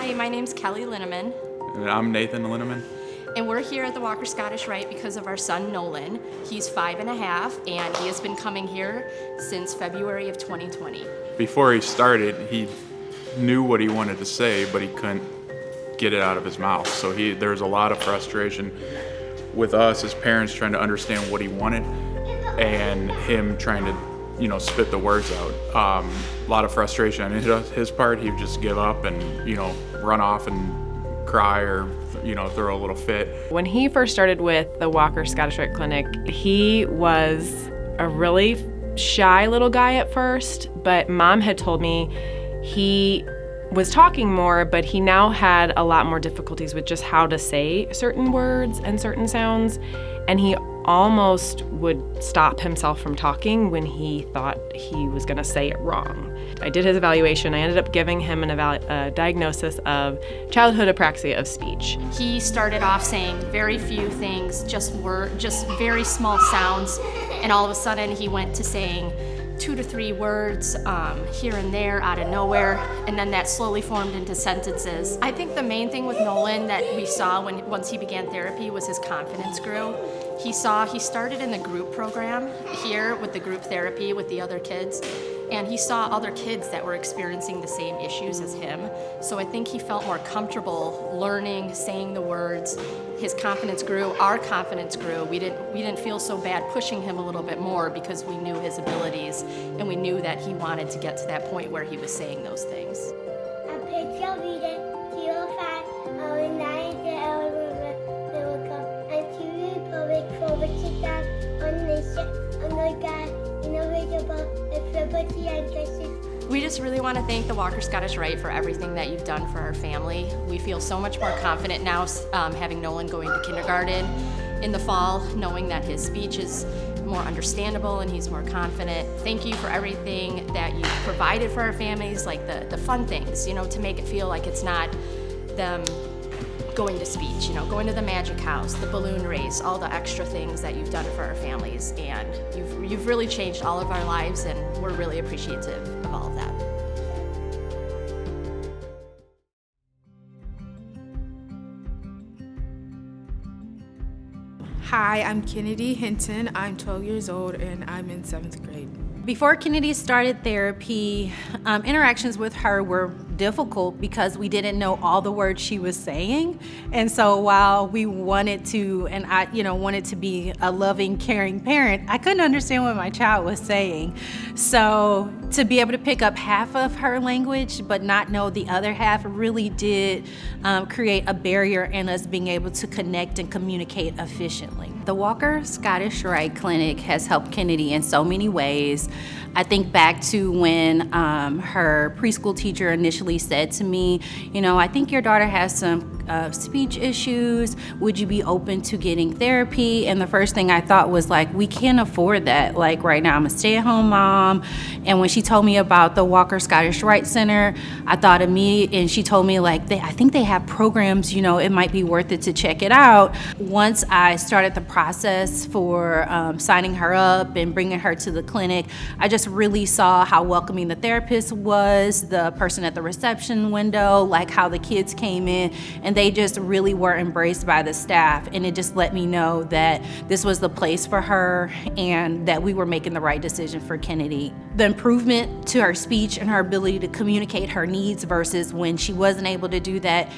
Hi, my name's Kelly Linneman, And I'm Nathan Linneman. and we're here at the Walker Scottish Rite because of our son Nolan. He's 5.5, and he has been coming here since February of 2020. Before he started, he knew what he wanted to say, but he couldn't get it out of his mouth. So there was a lot of frustration with us as parents trying to understand what he wanted and him trying to, spit the words out. A lot of frustration on his part. He would just give up and, run off and cry or, throw a little fit. When he first started with the Walker Scottish Rite Clinic, he was a really shy little guy at first, but Mom had told me he was talking more, but he now had a lot more difficulties with just how to say certain words and certain sounds, and he almost would stop himself from talking when he thought he was going to say it wrong. I did his evaluation. I ended up giving him a diagnosis of childhood apraxia of speech. He started off saying very few things, just very small sounds, and all of a sudden he went to saying 2 to 3 words here and there out of nowhere, and then that slowly formed into sentences. I think the main thing with Nolan that we saw once he began therapy was his confidence grew. He started in the group program here with the group therapy with the other kids, and he saw other kids that were experiencing the same issues as him. So I think he felt more comfortable learning, saying the words. His confidence grew, our confidence grew. We didn't feel so bad pushing him a little bit more because we knew his abilities and we knew that he wanted to get to that point where he was saying those things. We just really want to thank the Walker Scottish Rite for everything that you've done for our family. We feel so much more confident now having Nolan going to kindergarten in the fall, knowing that his speech is more understandable and he's more confident. Thank you for everything that you've provided for our families, like the fun things, to make it feel like it's not them going to speech, going to the magic house, the balloon race, all the extra things that you've done for our families. And you've really changed all of our lives, and we're really appreciative of all of that. Hi, I'm Kennedy Hinton. I'm 12 years old and I'm in 7th grade. Before Kennedy started therapy, interactions with her were difficult because we didn't know all the words she was saying. And so while we wanted to, and I wanted to be a loving, caring parent, I couldn't understand what my child was saying. So to be able to pick up half of her language but not know the other half really did create a barrier in us being able to connect and communicate efficiently. The Walker Scottish Rite Clinic has helped Kennedy in so many ways. I think back to when her preschool teacher initially said to me, I think your daughter has some speech issues. Would you be open to getting therapy? And the first thing I thought was we can't afford that. Right now I'm a stay-at-home mom. And when she told me about the Walker Scottish Rite Center, I thought of me, and she told me I think they have programs, it might be worth it to check it out. Once I started the process for signing her up and bringing her to the clinic, I just really saw how welcoming the therapist was, the person at the reception window, how the kids came in, and they just really were embraced by the staff. And it just let me know that this was the place for her and that we were making the right decision for Kennedy. The improvement to her speech and her ability to communicate her needs versus when she wasn't able to do that,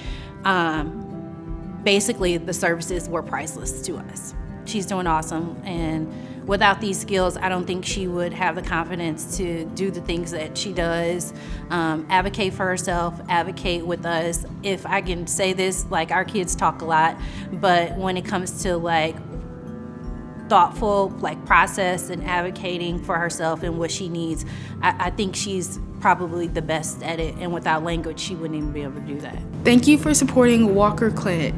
basically the services were priceless to us. She's doing awesome, and without these skills, I don't think she would have the confidence to do the things that she does, advocate for herself, advocate with us. If I can say this, our kids talk a lot, but when it comes to thoughtful process and advocating for herself and what she needs, I think she's probably the best at it, and without language, she wouldn't even be able to do that. Thank you for supporting Walker Clinic.